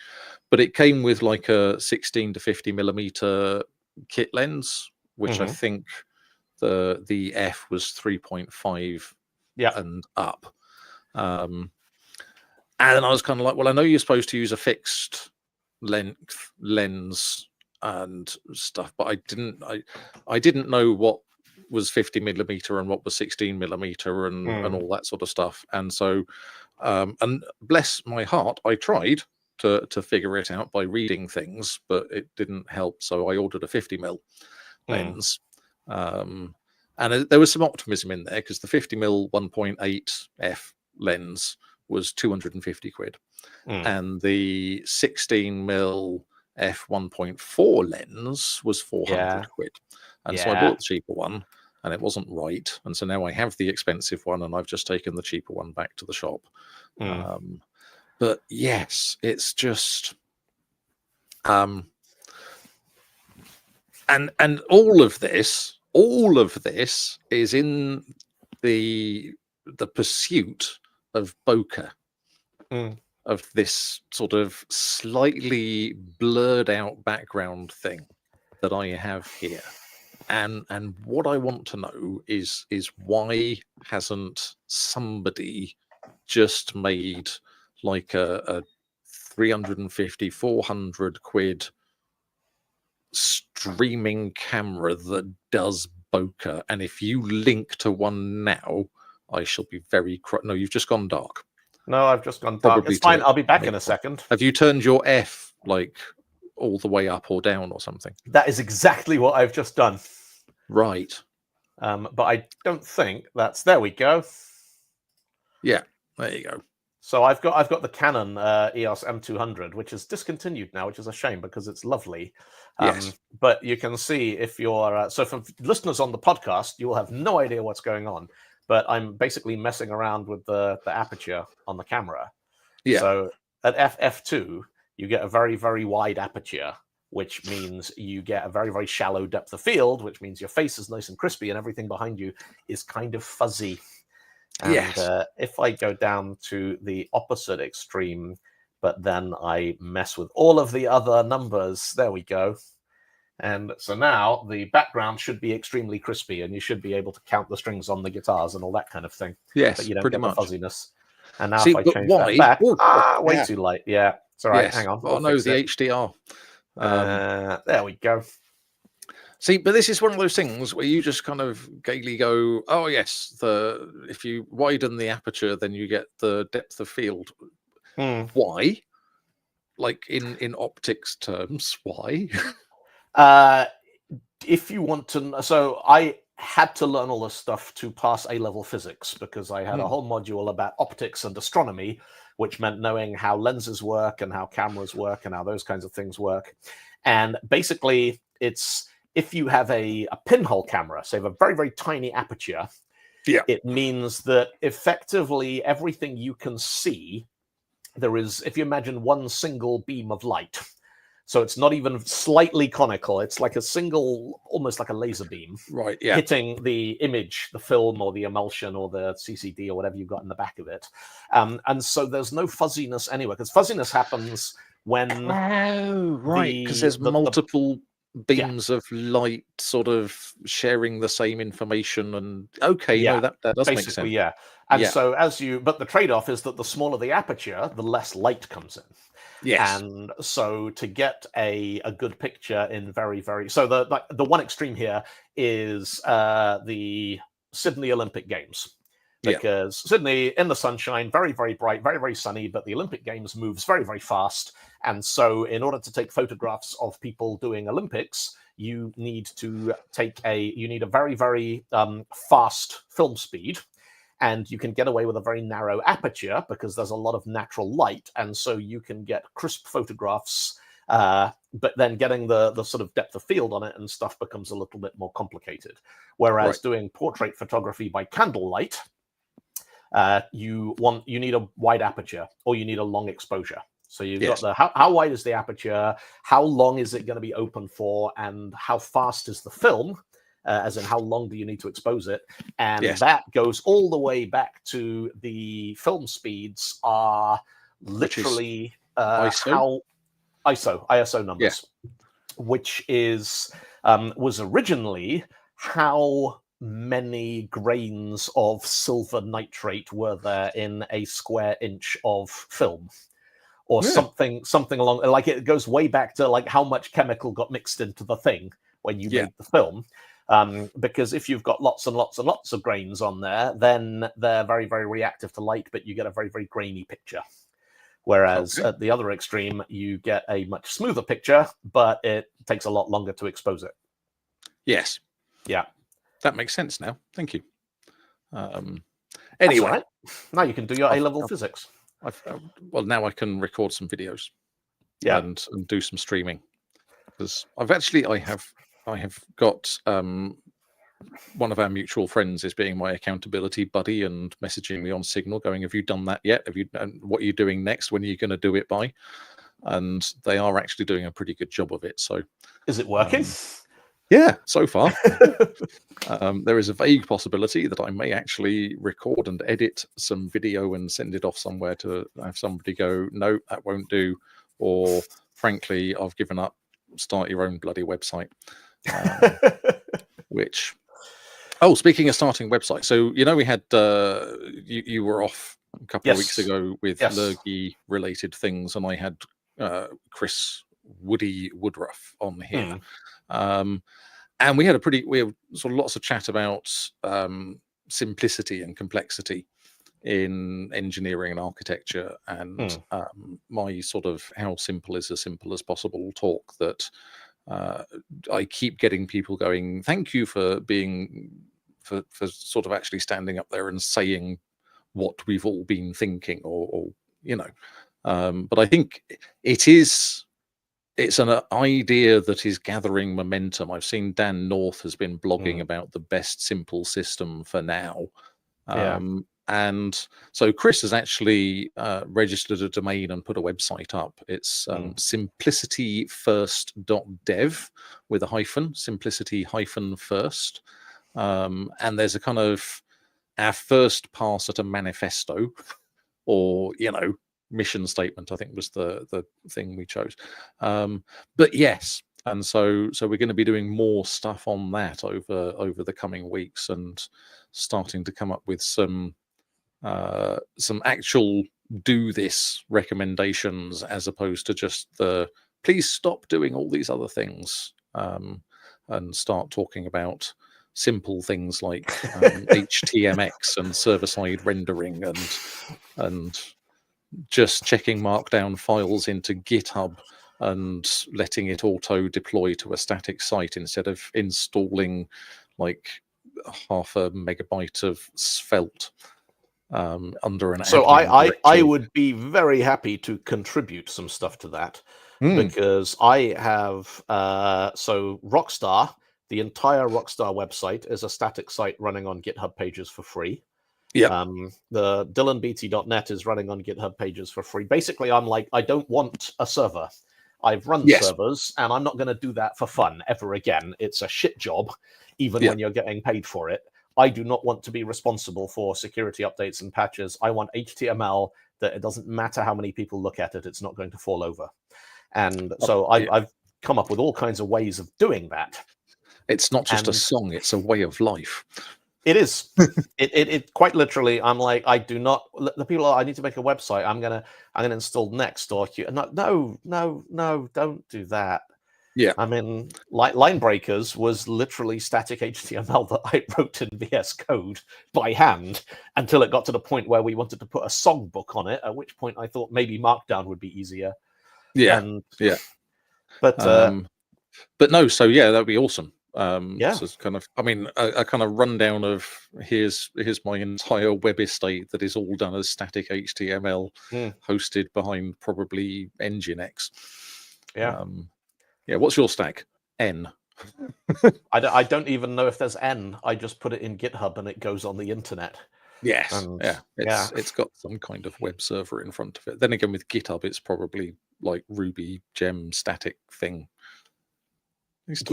But it came with like a 16 to 50 millimeter kit lens, which I think the F was 3.5 and up. And I was kind of like, well, I know you're supposed to use a fixed length lens and stuff, but I didn't know what was 50 millimeter and what was 16 millimeter and all that sort of stuff. And so, and bless my heart, I tried to figure it out by reading things, but it didn't help. So I ordered a 50 mil lens. And there was some optimism in there because the 50 mil 1.8 f lens was 250 quid, and the 16 mil f 1.4 lens was 400 quid. And so I bought the cheaper one. and it wasn't right. And so now I have the expensive one, and I've just taken the cheaper one back to the shop. But yes, it's just and all of this is in the pursuit of bokeh, of this sort of slightly blurred out background thing that I have here. And what I want to know is why hasn't somebody just made like a 350, 400 quid streaming camera that does bokeh? And if you link to one now, I shall be very no, you've just gone dark. No, I've just gone dark. It's fine. I'll be back in a second. Have you turned your F like all the way up or down or something? That is exactly what I've just done. Right. But I don't think that's. There we go. Yeah, there you go. So I've got the Canon EOS M200, which is discontinued now, which is a shame because it's lovely. Yes. But you can see if you're so for listeners on the podcast, you will have no idea what's going on. But I'm basically messing around with the aperture on the camera. Yeah. So at f2, you get a very, very wide aperture, which means you get a very, very shallow depth of field, which means your face is nice and crispy and everything behind you is kind of fuzzy. And yes. If I go down to the opposite extreme, but then I mess with all of the other numbers, there we go. And so now the background should be extremely crispy, and you should be able to count the strings on the guitars and all that kind of thing. Yes, but you don't pretty get much. the fuzziness. And now See, if I change that back, way too light. Yeah, it's all right. Yes. Hang on. Oh no, the HDR. There we go. See, but this is one of those things where you just kind of gaily go, "Oh yes, if you widen the aperture, then you get the depth of field." Why? Like in optics terms, why? If you want to, so I had to learn all this stuff to pass A-level physics because I had a whole module about optics and astronomy, which meant knowing how lenses work and how cameras work and how those kinds of things work. And basically, it's if you have a pinhole camera, so you have a very, very tiny aperture, it means that effectively everything you can see, there is, if you imagine one single beam of light, so it's not even slightly conical. It's like a single, almost like a laser beam, right? Yeah, hitting the image, the film, or the emulsion, or the CCD, or whatever you've got in the back of it. And so there's no fuzziness anywhere, because fuzziness happens when because there's multiple beams of light sort of sharing the same information. And no, that does make sense. Yeah. And so but the trade-off is that the smaller the aperture, the less light comes in. Yes. And so to get a good picture in very, very... So the one extreme here is the Sydney Olympic Games. Because Sydney, in the sunshine, very, very bright, very, very sunny, but the Olympic Games moves very, very fast. And so in order to take photographs of people doing Olympics, you need a very, very fast film speed. And you can get away with a very narrow aperture because there's a lot of natural light. And so you can get crisp photographs, but then getting the sort of depth of field on it and stuff becomes a little bit more complicated. Whereas doing portrait photography by candlelight, you need a wide aperture or you need a long exposure. So you've got how wide is the aperture, how long is it going to be open for, and how fast is the film? As in how long do you need to expose it? And that goes all the way back to the film speeds are literally ISO numbers, which is was originally how many grains of silver nitrate were there in a square inch of film, or something along, like it goes way back to like how much chemical got mixed into the thing when you made the film. Because if you've got lots and lots and lots of grains on there, then they're very, very reactive to light, but you get a very, very grainy picture. Whereas at the other extreme, you get a much smoother picture, but it takes a lot longer to expose it. Yes. Yeah. That makes sense now. Thank you. Anyway. Right. Now you can do your A-level physics. Well, now I can record some videos and do some streaming. Because I have got one of our mutual friends is being my accountability buddy and messaging me on Signal going, have you done that yet? What are you doing next? When are you going to do it by? And they are actually doing a pretty good job of it. So is it working? Yeah, so far. There is a vague possibility that I may actually record and edit some video and send it off somewhere to have somebody go, no, that won't do. Or frankly, I've given up, start your own bloody website. Which, oh, speaking of starting websites, so, you know, we had, you were off a couple of weeks ago with Lurgy related things, and I had Chris Woodruff on here. And we had sort of lots of chat about simplicity and complexity in engineering and architecture, and my sort of how simple is as simple as possible talk that I keep getting people going, thank you for being, for sort of actually standing up there and saying what we've all been thinking, or you know, but I think it's an idea that is gathering momentum. I've seen Dan North has been blogging about the best simple system for now. And so Chris has actually registered a domain and put a website up. It's simplicityfirst.dev with a hyphen, simplicity-first. And there's a kind of our first pass at a manifesto, or, you know, mission statement, I think was the thing we chose. But yes, and so we're going to be doing more stuff on that over the coming weeks, and starting to come up with some actual do this recommendations, as opposed to just the please stop doing all these other things, and start talking about simple things like HTMX and server-side rendering, and just checking markdown files into GitHub and letting it auto deploy to a static site instead of installing like 0.5 megabyte of Svelte under an so admin I would be very happy to contribute some stuff to that, because I have so Rockstar, the entire Rockstar website is a static site running on GitHub pages for free. Yeah. The dylanbeatty.net is running on GitHub pages for free. Basically, I'm like, I don't want a server. I've run servers, and I'm not going to do that for fun ever again. It's a shit job, even when you're getting paid for it. I do not want to be responsible for security updates and patches. I want HTML that it doesn't matter how many people look at it, it's not going to fall over. And so I've come up with all kinds of ways of doing that. It's not just a song, it's a way of life. It is. it quite literally, I'm like, I do not, the people I need to make a website, I'm gonna install Next or no, don't do that. Yeah. I mean, Line Breakers was literally static HTML that I wrote in VS Code by hand until it got to the point where we wanted to put a songbook on it, at which point I thought maybe Markdown would be easier. But no, so yeah, that'd be awesome. So it's kind of, I mean, a kind of rundown of here's my entire web estate that is all done as static HTML, hosted behind probably Nginx. What's your stack? N. I don't even know if there's N. I just put it in GitHub and it goes on the internet. Yes. It's got some kind of web server in front of it. Then again, with GitHub, it's probably like Ruby gem static thing. So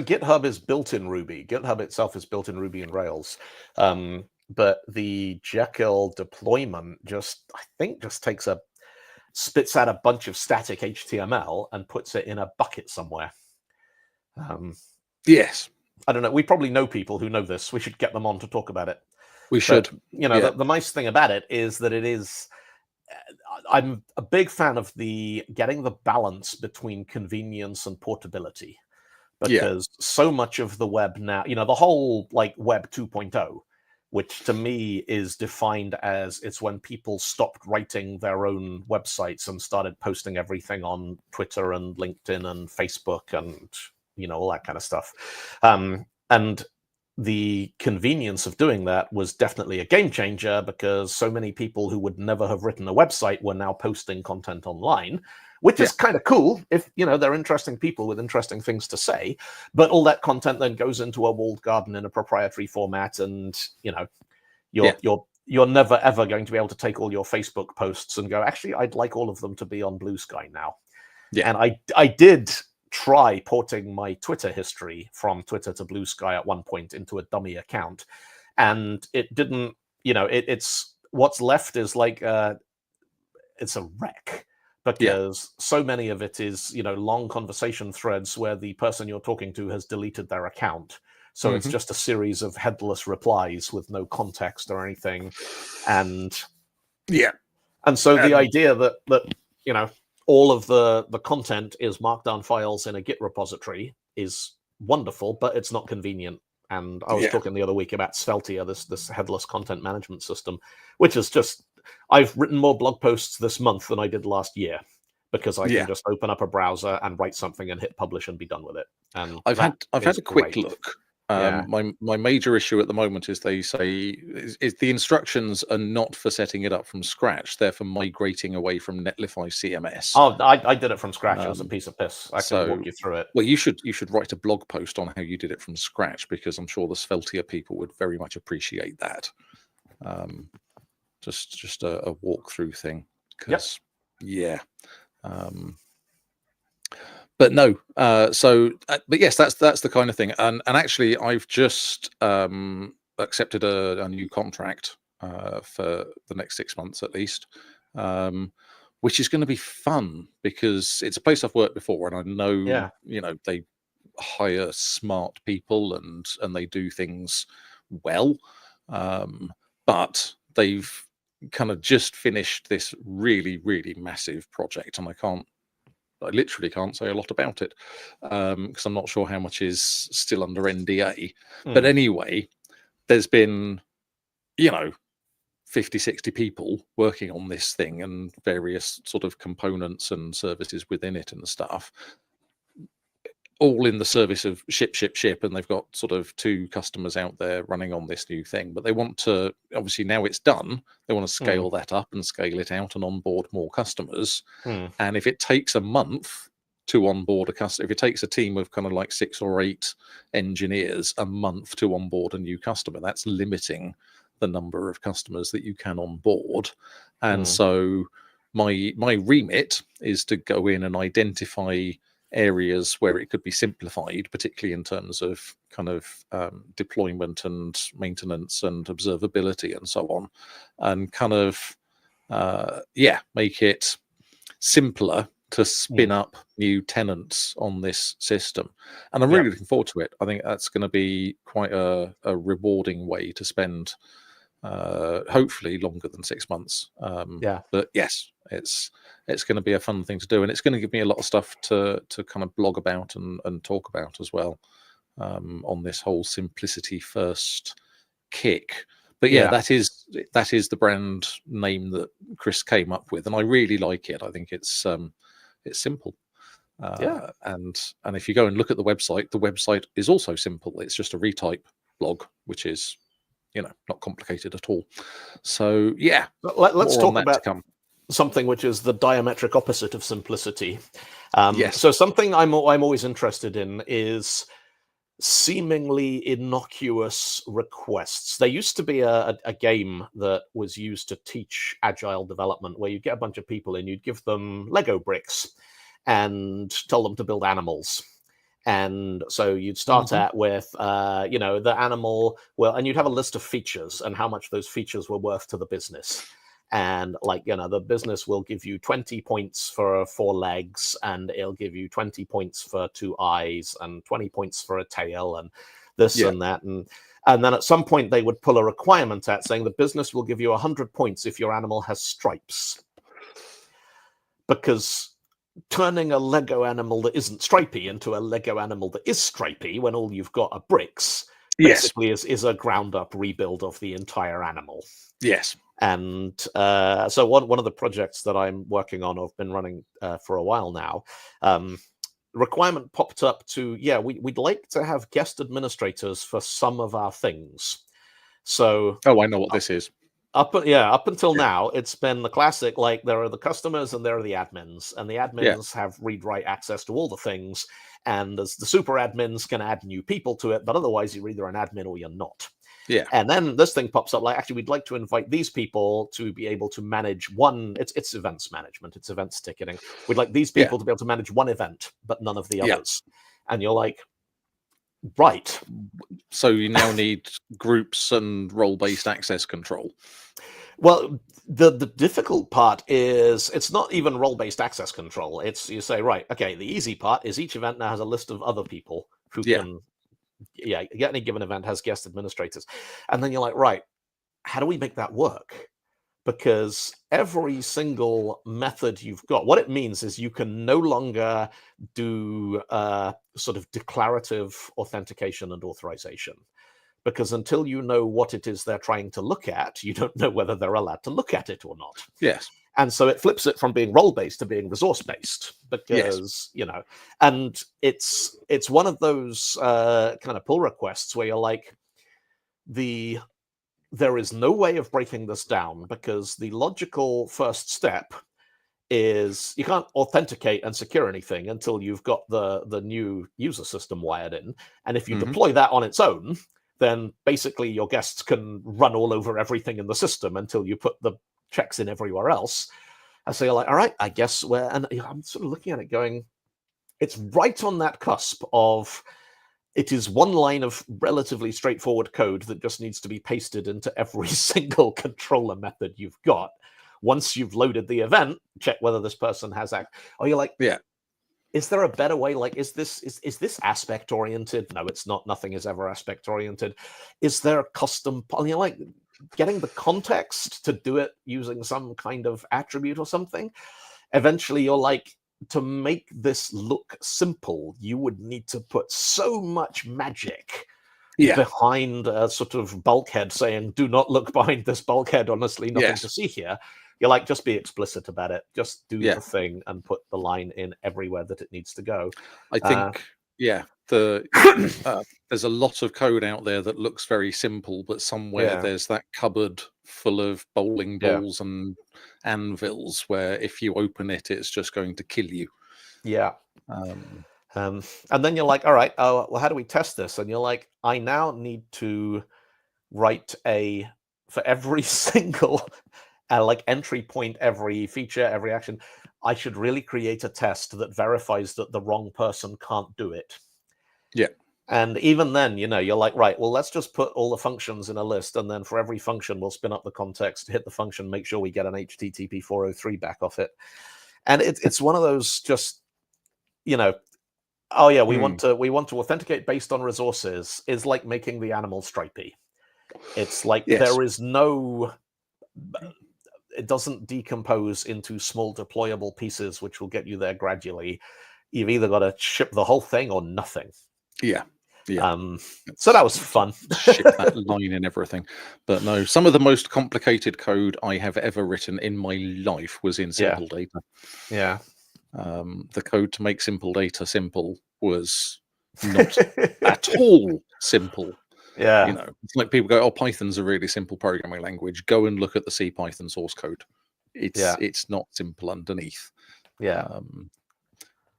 GitHub is built in Ruby. GitHub itself is built in Ruby and Rails, but the Jekyll deployment I think takes spits out a bunch of static HTML and puts it in a bucket somewhere. Yes, I don't know. We probably know people who know this. We should get them on to talk about it. We should. You know, the nice thing about it is that it is. I'm a big fan of getting the balance between convenience and portability, because so much of the web now, you know, the whole like Web 2.0, which to me is defined as it's when people stopped writing their own websites and started posting everything on Twitter and LinkedIn and Facebook and, you know, all that kind of stuff. And the convenience of doing that was definitely a game changer, because so many people who would never have written a website were now posting content online, which is kind of cool if, they're interesting people with interesting things to say. But all that content then goes into a walled garden in a proprietary format, and you're never ever going to be able to take all your Facebook posts and go, actually, I'd like all of them to be on Blue Sky now. And I did try porting my Twitter history from Twitter to Blue Sky at one point into a dummy account, and it didn't. It's what's left is like it's a wreck, because so many of it is long conversation threads where the person you're talking to has deleted their account. So it's just a series of headless replies with no context or anything. And so the idea that all of the content is markdown files in a Git repository is wonderful, but it's not convenient. And I was talking the other week about Sveltia, this headless content management system, which is just, I've written more blog posts this month than I did last year, because I can just open up a browser and write something and hit publish and be done with it. And I've had a quick look. Yeah. My major issue at the moment is they say is the instructions are not for setting it up from scratch. They're for migrating away from Netlify CMS. Oh, I did it from scratch. It was a piece of piss. I can walk you through it. Well, you should write a blog post on how you did it from scratch, because I'm sure the Sveltia people would very much appreciate that. Just a walkthrough thing. But no, but yes, that's the kind of thing. And actually, I've just accepted a new contract for the next 6 months at least, which is going to be fun, because it's a place I've worked before, and I know, they hire smart people and they do things well, but they've kind of just finished this really, really massive project, and I literally can't say a lot about it, because I'm not sure how much is still under NDA. But anyway, there's been, 50, 60 people working on this thing, and various sort of components and services within it and stuff, all in the service of ship. And they've got sort of 2 customers out there running on this new thing. But they want to, obviously now it's done, they want to scale that up and scale it out and onboard more customers. And if it takes a month to onboard a customer, if it takes a team of kind of like 6 or 8 engineers a month to onboard a new customer, that's limiting the number of customers that you can onboard. And so my remit is to go in and identify areas where it could be simplified, particularly in terms of kind of deployment and maintenance and observability and so on, and kind of make it simpler to spin up new tenants on this system. And I'm really looking forward to it. I think that's going to be quite a rewarding way to spend hopefully longer than 6 months. But yes, it's going to be a fun thing to do, and it's going to give me a lot of stuff to kind of blog about and talk about as well, on this whole simplicity first kick. But that is the brand name that Chris came up with, and I really like it. I think it's simple. And if you go and look at the website is also simple. It's just a retype blog, which is not complicated at all. So let's talk about something which is the diametric opposite of simplicity. So something I'm always interested in is seemingly innocuous requests. There used to be a game that was used to teach agile development, where you'd get a bunch of people in, you'd give them Lego bricks and tell them to build animals. And so you'd start out with, the animal, and you'd have a list of features and how much those features were worth to the business. And the business will give you 20 points for 4 legs, and it'll give you 20 points for 2 eyes, and 20 points for a tail, and this and that. And then at some point they would pull a requirement out saying the business will give you 100 points if your animal has stripes. Because turning a Lego animal that isn't stripy into a Lego animal that is stripy, when all you've got are bricks, basically is a ground up rebuild of the entire animal. Yes. And so one of the projects that I'm working on, I've been running for a while now, requirement popped up to, yeah, we'd like to have guest administrators for some of our things. So Oh, I know what this is. up until now, it's been the classic, like, there are the customers and there are the admins, and the admins have read-write access to all the things, and the super admins can add new people to it, but otherwise you're either an admin or you're not. Yeah. And then this thing pops up, like, actually, we'd like to invite these people to be able to manage one. It's events management, it's events ticketing. We'd like these people to be able to manage one event, but none of the others. And you're like, right. So you now need groups and role-based access control. Well, the difficult part is it's not even role-based access control. It's, you say, right, okay, the easy part is each event now has a list of other people who can, any given event has guest administrators. And then you're like, right, how do we make that work? Because every single method you've got, what it means is you can no longer do sort of declarative authentication and authorization. Because until you know what it is they're trying to look at, you don't know whether they're allowed to look at it or not. Yes. And so it flips it from being role-based to being resource-based, because, and it's one of those kind of pull requests where you're like, there is no way of breaking this down, because the logical first step is you can't authenticate and secure anything until you've got the new user system wired in. And if you deploy that on its own, then basically your guests can run all over everything in the system until you put the checks in everywhere else. And so you're like, all right, I guess and I'm sort of looking at it going, it's right on that cusp of, it is one line of relatively straightforward code that just needs to be pasted into every single controller method you've got. Once you've loaded the event, check whether this person has you're like, is there a better way? Like, is this aspect oriented? No, it's not. Nothing is ever aspect oriented. Is there a custom? You're like, getting the context to do it using some kind of attribute or something. Eventually, you're like, to make this look simple, you would need to put so much magic behind a sort of bulkhead saying, "Do not look behind this bulkhead. Honestly, nothing to see here." You're like, just be explicit about it. Just do the thing and put the line in everywhere that it needs to go. I think, there's a lot of code out there that looks very simple, but somewhere there's that cupboard full of bowling balls and anvils where if you open it, it's just going to kill you. Yeah. And then you're like, all right, well, how do we test this? And you're like, I now need to write for every single like entry point, every feature, every action, I should really create a test that verifies that the wrong person can't do it. Yeah. And even then, you're like, right, well, let's just put all the functions in a list, and then for every function, we'll spin up the context, hit the function, make sure we get an HTTP 403 back off it. And it's one of those just, we want to authenticate based on resources is like making the animal stripy. It's like there is no... It doesn't decompose into small deployable pieces, which will get you there gradually. You've either got to ship the whole thing or nothing. Yeah. So that was fun. Ship that line and everything. But no, some of the most complicated code I have ever written in my life was in simple data. Yeah. The code to make simple data simple was not at all simple. Yeah. It's like people go, "Oh, Python's a really simple programming language. Go and look at the C Python source code. It's not simple underneath." Yeah.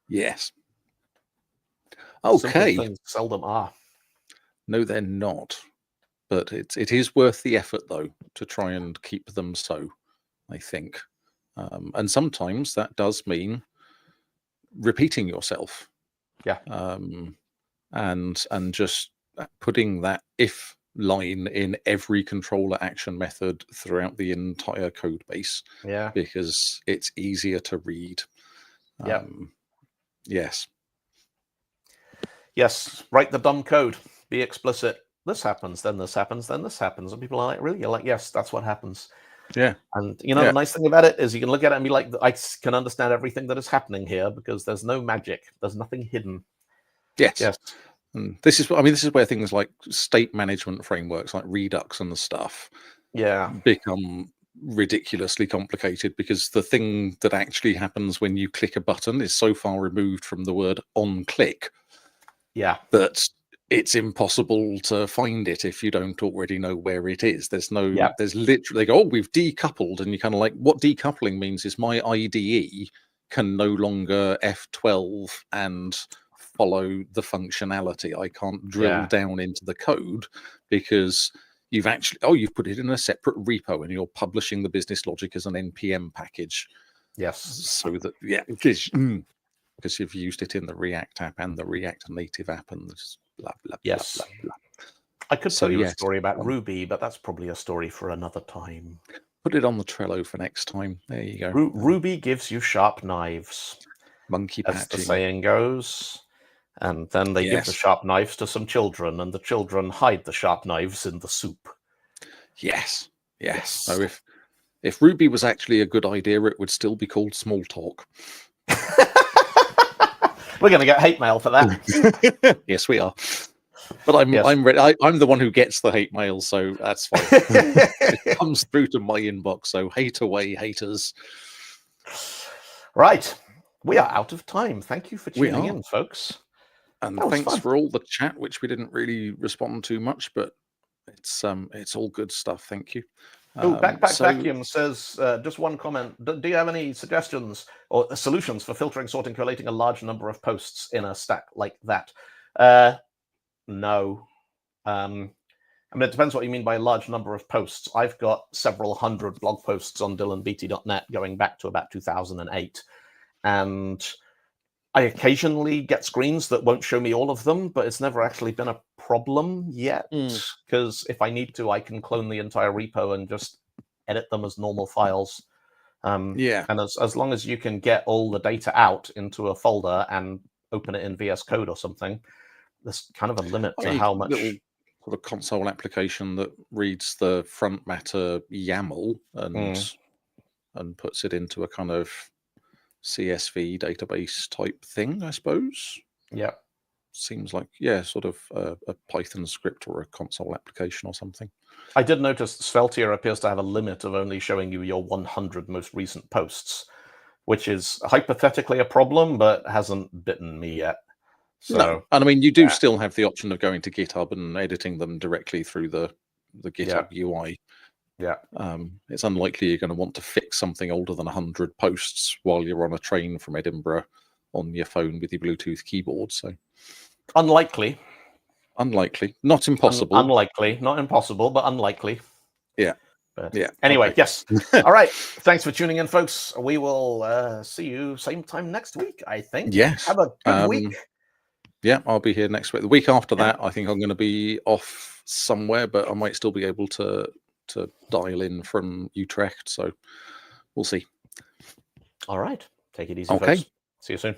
Yes. Okay. Simple things seldom are. No, they're not. But it is worth the effort, though, to try and keep them so, I think. And sometimes that does mean repeating yourself. Yeah. And just putting that if line in every controller action method throughout the entire code base. Yeah. Because it's easier to read. Yes. Yes. Write the dumb code. Be explicit. This happens, then this happens, then this happens. And people are like, really? You're like, yes, that's what happens. Yeah. And the nice thing about it is you can look at it and be like, I can understand everything that is happening here because there's no magic. There's nothing hidden. Yes. And this is where things like state management frameworks like Redux and the stuff become ridiculously complicated, because the thing that actually happens when you click a button is so far removed from the word on click that it's impossible to find it if you don't already know where it is. There's literally, they go, oh, we've decoupled, and you kind of like, what decoupling means is my IDE can no longer F12 and follow the functionality. I can't drill down into the code because you've put it in a separate repo and you're publishing the business logic as an NPM package. Yes. So that, because you've used it in the React app and the React Native app and just blah, blah, blah, blah, blah. I could tell you a story about Ruby, but that's probably a story for another time. Put it on the Trello for next time. There you go. Ruby gives you sharp knives. Monkey patching. As the saying goes. And then they give the sharp knives to some children, and the children hide the sharp knives in the soup. Yes. So if Ruby was actually a good idea, it would still be called Smalltalk. We're going to get hate mail for that. Yes, we are. But I'm the one who gets the hate mail, so that's fine. It comes through to my inbox, so hate away, haters. Right. We are out of time. Thank you for tuning in, folks. And thanks for all the chat, which we didn't really respond to much, but it's all good stuff. Thank you. Vacuum says, just one comment. Do you have any suggestions or solutions for filtering, sorting, collating a large number of posts in a stack like that? No. I mean, it depends what you mean by a large number of posts. I've got several hundred blog posts on dylanbeatty.net going back to about 2008. And I occasionally get screens that won't show me all of them, but it's never actually been a problem yet. Because if I need to, I can clone the entire repo and just edit them as normal files. And as long as you can get all the data out into a folder and open it in VS Code or something, there's kind of a limit to how much. Little sort of console application that reads the front matter YAML and puts it into a kind of CSV database type thing, I suppose. Yeah. Seems like, sort of a Python script or a console application or something. I did notice Sveltier appears to have a limit of only showing you your 100 most recent posts, which is hypothetically a problem, but hasn't bitten me yet. So, no. And I mean, you do still have the option of going to GitHub and editing them directly through the GitHub UI. Yeah. It's unlikely you're going to want to fix something older than 100 posts while you're on a train from Edinburgh on your phone with your Bluetooth keyboard. So unlikely. Not impossible. Unlikely. Not impossible, but unlikely. Yeah. But anyway, yes. All right. Thanks for tuning in, folks. We will see you same time next week, I think. Yes. Have a good week. Yeah, I'll be here next week. The week after that, I think I'm going to be off somewhere, but I might still be able to dial in from Utrecht. So we'll see. All right. Take it easy, folks. See you soon.